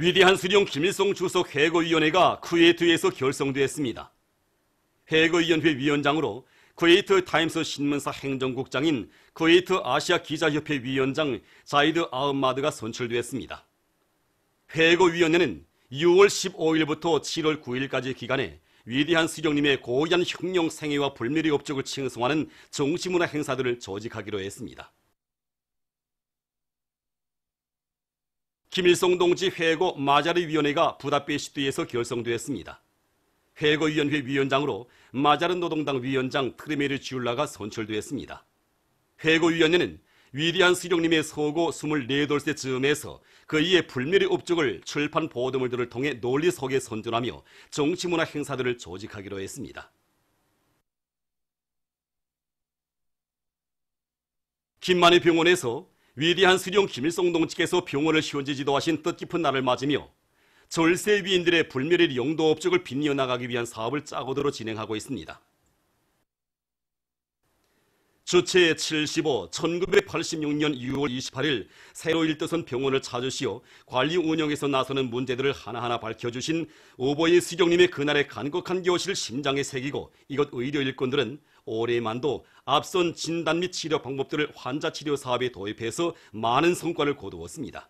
위대한 수령 김일성 주석 회고위원회가 쿠웨이트에서 결성되었습니다. 회고위원회 위원장으로 쿠웨이트 타임스 신문사 행정국장인 쿠웨이트 아시아 기자협회 위원장 자이드 아흐마드가 선출되었습니다. 회고위원회는 6월 15일부터 7월 9일까지 기간에 위대한 수령님의 고귀한 혁명 생애와 불멸의 업적을 칭송하는 정치문화 행사들을 조직하기로 했습니다. 김일성 동지 회고 마자르 위원회가 부다페스트에서 결성되었습니다. 회고위원회 위원장으로 마자르 노동당 위원장 트르메르 지울라가 선출되었습니다. 회고위원회는 위대한 수령님의 서고 24돌세 즈음에서 그이의 불멸의 업적을 출판 보도물들을 통해 널리 소개 선전하며 정치문화 행사들을 조직하기로 했습니다. 김만희 병원에서 위대한 수령 김일성 동지께서 병원을 현지 지도하신 뜻깊은 날을 맞으며 절세 위인들의 불멸의 영도 업적을 빛내어 나가기 위한 사업을 짜고도로 진행하고 있습니다. 주체 75, 1986년 6월 28일 새로 일떠선 병원을 찾으시어 관리 운영에서 나서는 문제들을 하나하나 밝혀주신 오보이 수령님의 그날의 간곡한 교실을 심장에 새기고 이것 의료 일꾼들은 올해만도 앞선 진단 및 치료 방법들을 환자 치료 사업에 도입해서 많은 성과를 거두었습니다.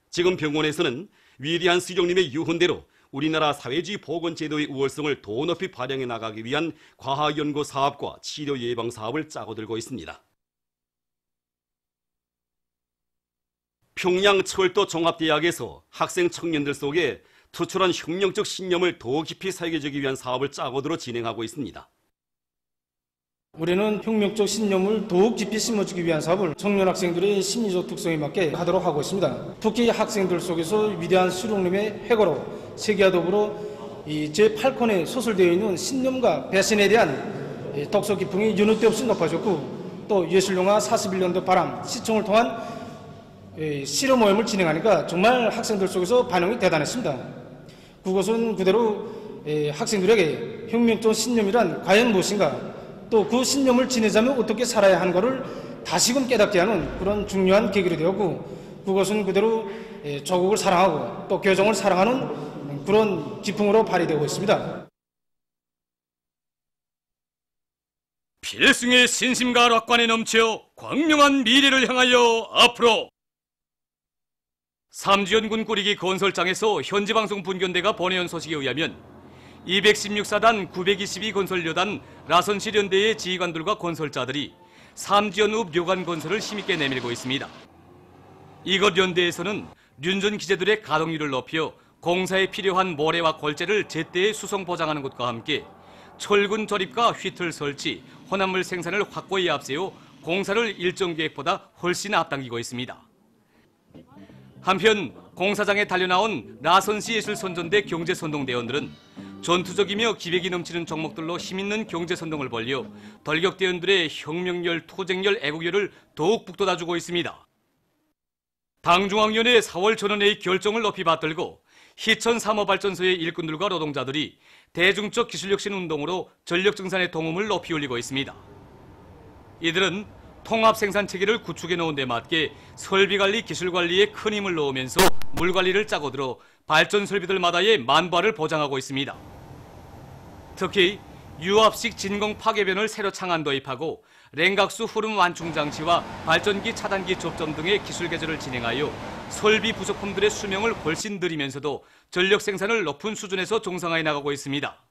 지금 병원에서는 위대한 수령님의 유훈대로 우리나라 사회주의 보건제도의 우월성을 더 높이 발扬해 나가기 위한 과학연구 사업과 치료 예방 사업을 짜고 들고 있습니다. 평양 철도 종합대학에서 학생 청년들 속에 투철한 혁명적 신념을 더 깊이 새겨주기 위한 사업을 짜고 들어 진행하고 있습니다. 우리는 혁명적 신념을 더욱 깊이 심어주기 위한 사업을 청년 학생들의 심리적 특성에 맞게 하도록 하고 있습니다. 특히 학생들 속에서 위대한 수령님의 회고로 세계와 더불어 제8권에 소설되어 있는 신념과 배신에 대한 독서 기풍이 여느 때 없이 높아졌고, 또 예술영화 41년도 바람 시청을 통한 실험 모임을 진행하니까 정말 학생들 속에서 반응이 대단했습니다. 그것은 그대로 학생들에게 혁명적 신념이란 과연 무엇인가, 또 그 신념을 지내자면 어떻게 살아야 하는가를 다시금 깨닫게 하는 그런 중요한 계기가 되었고, 그것은 그대로 조국을 사랑하고 또 교정을 사랑하는 그런 기풍으로 발휘되고 있습니다. 필승의 신심과 락관에 넘쳐 광명한 미래를 향하여 앞으로. 삼지연군 꾸리기 건설장에서 현지방송 분견대가 보내온 소식에 의하면 216사단 922건설여단 라선실연대의 지휘관들과 건설자들이 삼지연읍 료관 건설을 힘있게 내밀고 있습니다. 이것 연대에서는 륜전 기재들의 가동률을 높여 공사에 필요한 모래와 골재를 제때에 수송 보장하는 것과 함께 철근 조립과 휘틀 설치, 혼합물 생산을 확고히 앞세워 공사를 일정 계획보다 훨씬 앞당기고 있습니다. 한편 공사장에 달려나온 라선시 예술선전대 경제선동대원들은 전투적이며 기백이 넘치는 종목들로 힘있는 경제선동을 벌려 돌격대원들의 혁명열, 투쟁열, 애국열을 더욱 북돋아주고 있습니다. 당중앙위원회 4월 전원회의 결정을 높이 받들고 희천 삼호발전소의 일꾼들과 노동자들이 대중적 기술혁신 운동으로 전력 증산의 동음을 높이 올리고 있습니다. 이들은 통합 생산 체계를 구축해 놓은 데 맞게 설비관리, 기술관리에 큰 힘을 넣으면서 물관리를 짜고 들어 발전 설비들마다의 만발을 보장하고 있습니다. 특히 유압식 진공 파괴변을 새로 창안 도입하고 랭각수 후름 완충 장치와 발전기 차단기 접점 등의 기술 개조를 진행하여 설비 부속품들의 수명을 훨씬 늘리면서도 전력 생산을 높은 수준에서 정상화해 나가고 있습니다.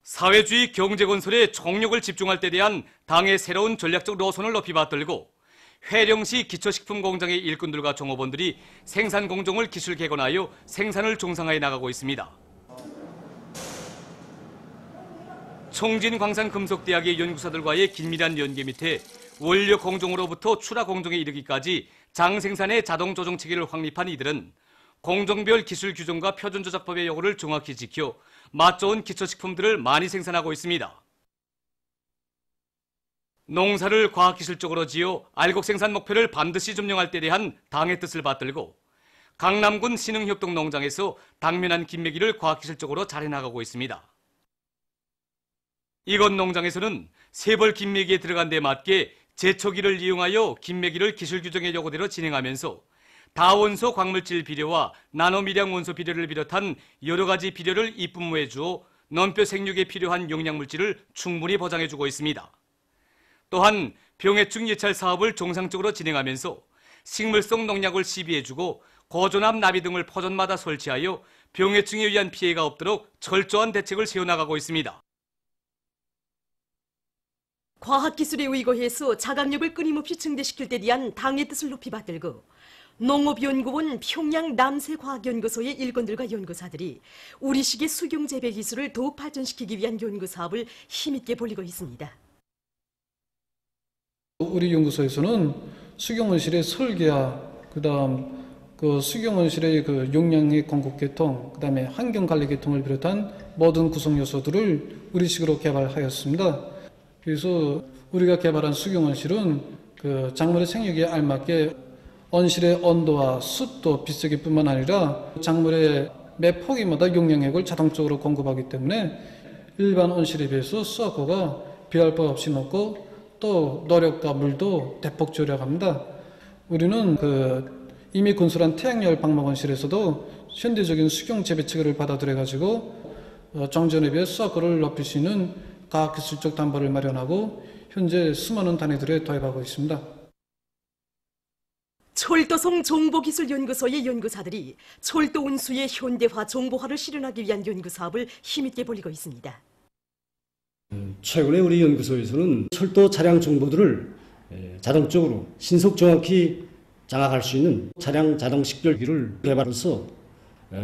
사회주의 경제건설에 총력을 집중할 때 대한 당의 새로운 전략적 노선을 높이 받들고 회령시 기초식품 공장의 일꾼들과 종업원들이 생산 공정을 기술 개건하여 생산을 정상화해 나가고 있습니다. 청진광산금속대학의 연구사들과의 긴밀한 연계 밑에 원료 공정으로부터 출하 공정에 이르기까지 장생산의 자동 조정 체계를 확립한 이들은 공정별 기술 규정과 표준 조작법의 요구를 정확히 지켜 맛 좋은 기초식품들을 많이 생산하고 있습니다. 농사를 과학기술적으로 지어 알곡 생산 목표를 반드시 점령할 때 대한 당의 뜻을 받들고 강남군 신흥협동농장에서 당면한 김매기를 과학기술적으로 잘 해나가고 있습니다. 이곳 농장에서는 세벌 김매기에 들어간 데 맞게 제초기를 이용하여 김매기를 기술 규정의 요구대로 진행하면서 다원소 광물질 비료와 나노미량 원소 비료를 비롯한 여러 가지 비료를 입분무해 주어 넘뼈 생육에 필요한 용량물질을 충분히 보장해주고 있습니다. 또한 병해충 예찰 사업을 정상적으로 진행하면서 식물성 농약을 시비해주고 고전압 나비 등을 포존마다 설치하여 병해충에 의한 피해가 없도록 철저한 대책을 세워나가고 있습니다. 과학기술에 의거해서 자각력을 끊임없이 증대시킬 데 대한 당의 뜻을 높이 받들고 농업연구원 평양 남세과학연구소의 일꾼들과 연구사들이 우리식의 수경재배 기술을 더욱 발전시키기 위한 연구사업을 힘있게 벌이고 있습니다. 우리 연구소에서는 수경온실의 설계와 그다음 그 수경온실의 그 용량의 공급 계통, 그다음에 환경 관리 계통을 비롯한 모든 구성 요소들을 우리식으로 개발하였습니다. 그래서 우리가 개발한 수경온실은 그 작물의 생육에 알맞게 온실의 온도와 습도 비싸기뿐만 아니라 작물의 매 포기마다 용량액을 자동적으로 공급하기 때문에 일반 온실에 비해서 수확고가 비할 바 없이 높고 또 노력과 물도 대폭 절약합니다. 우리는 이미 건설한 태양열 방목온실에서도 현대적인 수경 재배체계를 받아들여 가지고 정전에 비해 수확고를 높일 수 있는 과학기술적 담보를 마련하고 현재 수많은 단위들에 도입하고 있습니다. 철도성 정보기술연구소의 연구사들이 철도 운수의 현대화 정보화를 실현하기 위한 연구사업을 힘있게 벌이고 있습니다. 최근에 우리 연구소에서는 철도 차량 정보들을 자동적으로 신속 정확히 장악할 수 있는 차량 자동 식별기를 개발해서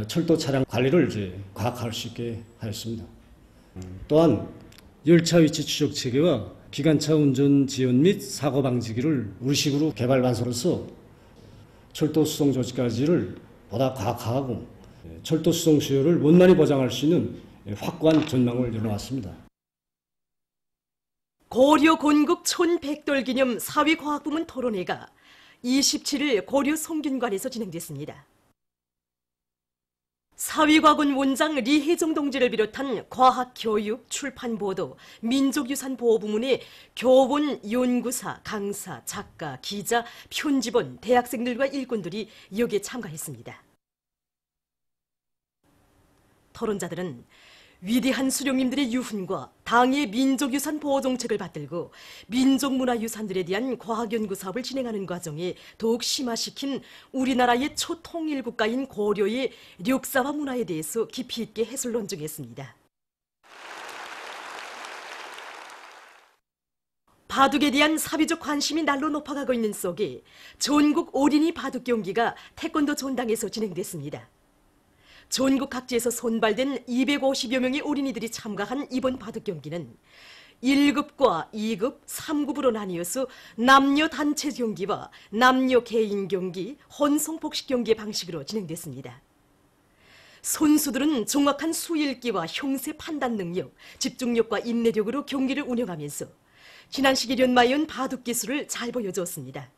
철도 차량 관리를 이제 과학화할 수 있게 하였습니다. 또한 열차 위치 추적 체계와 기관차 운전 지연 및 사고 방지기를 우리식으로 개발 완성해서 철도 수송 조직까지를 보다 과학화하고 철도 수송 수요를 원만히 보장할 수 있는 확고한 전망을 열어놨습니다. 고려 건국 1100돌 기념 사회과학부문 토론회가 27일 고려 성균관에서 진행됐습니다. 사회과학원 원장 리혜정 동지를 비롯한 과학, 교육, 출판, 보도, 민족유산 보호 부문의 교원, 연구사, 강사, 작가, 기자, 편집원, 대학생들과 일꾼들이 여기에 참가했습니다. 토론자들은 위대한 수령님들의 유훈과 당의 민족유산 보호 정책을 받들고 민족문화유산들에 대한 과학연구 사업을 진행하는 과정에 더욱 심화시킨 우리나라의 초통일국가인 고려의 역사와 문화에 대해서 깊이 있게 해설 논증했습니다. 바둑에 대한 사회적 관심이 날로 높아가고 있는 속에 전국 어린이 바둑 경기가 태권도 전당에서 진행됐습니다. 전국 각지에서 선발된 250여 명의 어린이들이 참가한 이번 바둑 경기는 1급과 2급, 3급으로 나뉘어서 남녀 단체 경기와 남녀 개인 경기, 혼성 복식 경기의 방식으로 진행됐습니다. 선수들은 정확한 수읽기와 형세 판단 능력, 집중력과 인내력으로 경기를 운영하면서 지난식 연마연 바둑 기술을 잘 보여주었습니다.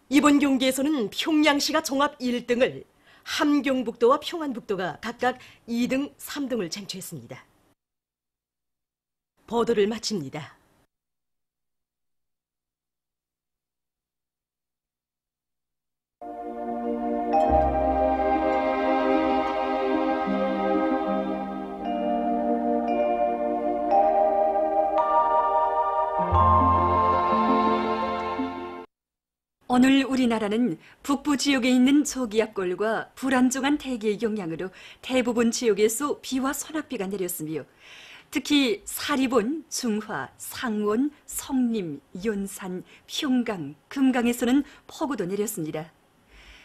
이번 경기에서는 평양시가 종합 1등을, 함경북도와 평안북도가 각각 2등, 3등을 쟁취했습니다. 보도를 마칩니다. 오늘 우리나라는 북부 지역에 있는 저기압골과 불안정한 대기의 영향으로 대부분 지역에서 비와 소낙비가 내렸으며 특히 사리본, 중화, 상원, 성림, 연산, 평강, 금강에서는 폭우도 내렸습니다.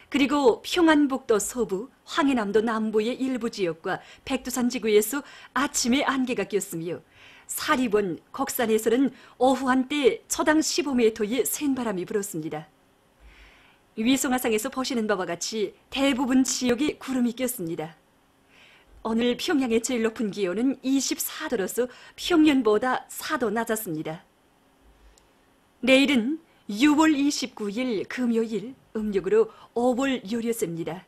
그리고 평안북도 서부, 황해남도 남부의 일부 지역과 백두산 지구에서 아침에 안개가 꼈으며 사리본, 곡산에서는 오후 한때 초당 15m의 센 바람이 불었습니다. 위성화상에서 보시는 바와 같이 대부분 지역에 구름이 꼈습니다. 오늘 평양의 제일 높은 기온은 24도로서 평년보다 4도 낮았습니다. 내일은 6월 29일 금요일 음력으로 5월 요려세입니다.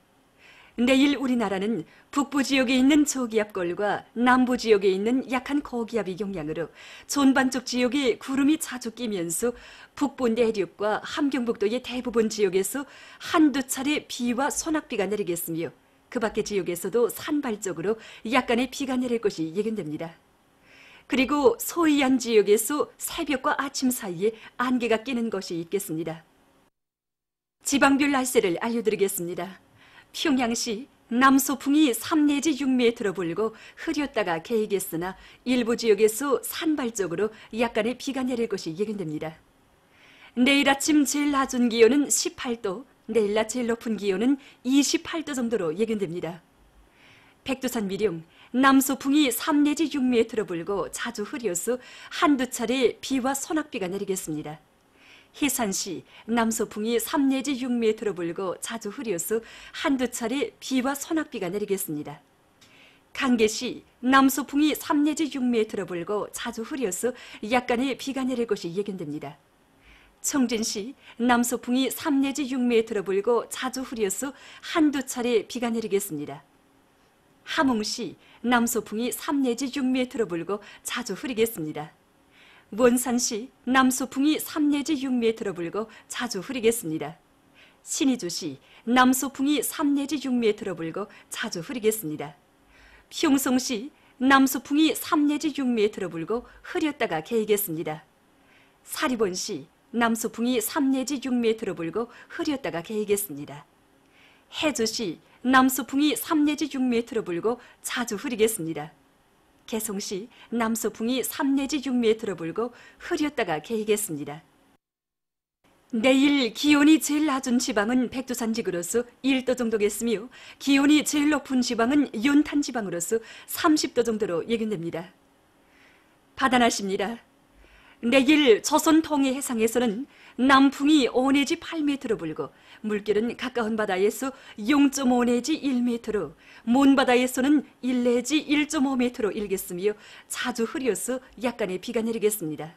내일 우리나라는 북부 지역에 있는 저기압골과 남부 지역에 있는 약한 고기압의 영향으로 전반쪽 지역에 구름이 자주 끼면서 북부 내륙과 함경북도의 대부분 지역에서 한두 차례 비와 소낙비가 내리겠으며 그 밖의 지역에서도 산발적으로 약간의 비가 내릴 것이 예견됩니다. 그리고 소이안 지역에서 새벽과 아침 사이에 안개가 끼는 것이 있겠습니다. 지방별 날씨를 알려드리겠습니다. 평양시 남서풍이 3 내지 6m 불고 흐렸다가 개이겠으나 일부 지역에서 산발적으로 약간의 비가 내릴 것이 예견됩니다. 내일 아침 제일 낮은 기온은 18도, 내일 낮 제일 높은 기온은 28도 정도로 예견됩니다. 백두산 미령 남서풍이 3 내지 6m 불고 자주 흐려서 한두 차례 비와 소낙비가 내리겠습니다. 해산시 남서풍이 3 내지 6m 불고 자주 흐려서 한두 차례 비와 소낙비가 내리겠습니다. 강계시 남서풍이 3 내지 6m 불고 자주 흐려서 약간의 비가 내릴 것이 예견됩니다. 청진시 남서풍이 3 내지 6m 불고 자주 흐려서 한두 차례 비가 내리겠습니다. 함흥시 남서풍이 3 내지 6m 불고 자주 흐리겠습니다. 원산시 남서풍이 3 내지 6m 불고 자주 흐리겠습니다. 신의주시 남서풍이 3 내지 6m 불고 자주 흐리겠습니다. 평성시 남서풍이 3 내지 6m 불고 흐렸다가 개이겠습니다. 사리본시 남서풍이 3 내지 6m 불고 흐렸다가 개이겠습니다. 해주시 남서풍이 3 내지 6m 불고 자주 흐리겠습니다. 개성시 남서풍이 3 내지 6m 불고 흐렸다가 개이겠습니다. 내일 기온이 제일 낮은 지방은 백두산 지구로서 1도 정도겠으며 기온이 제일 높은 지방은 연탄 지방으로서 30도 정도로 예견됩니다. 바다날씨입니다. 내일 조선 동해 해상에서는 남풍이 5 내지 8m 불고 물결은 가까운 바다에서 0.5 내지 1m로 먼 바다에서는 1 내지 1.5m로 일겠으며 자주 흐려서 약간의 비가 내리겠습니다.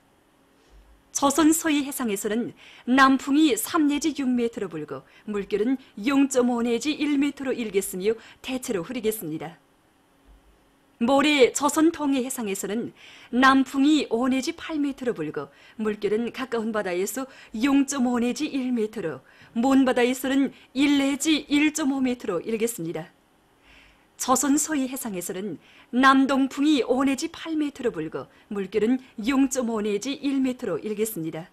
조선 서해 해상에서는 남풍이 3 내지 6m 불고 물결은 0.5 내지 1m로 일겠으며 대체로 흐리겠습니다. 모레 조선 동해 해상에서는 남풍이 5 내지 8m로 불고 물결은 가까운 바다에서 0.5 내지 1m로 먼 바다에서는 1 내지 1.5m로 일겠습니다. 조선 서해 해상에서는 남동풍이 5 내지 8m로 불고 물결은 0.5 내지 1m로 일겠습니다.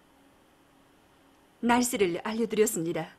날씨를 알려드렸습니다.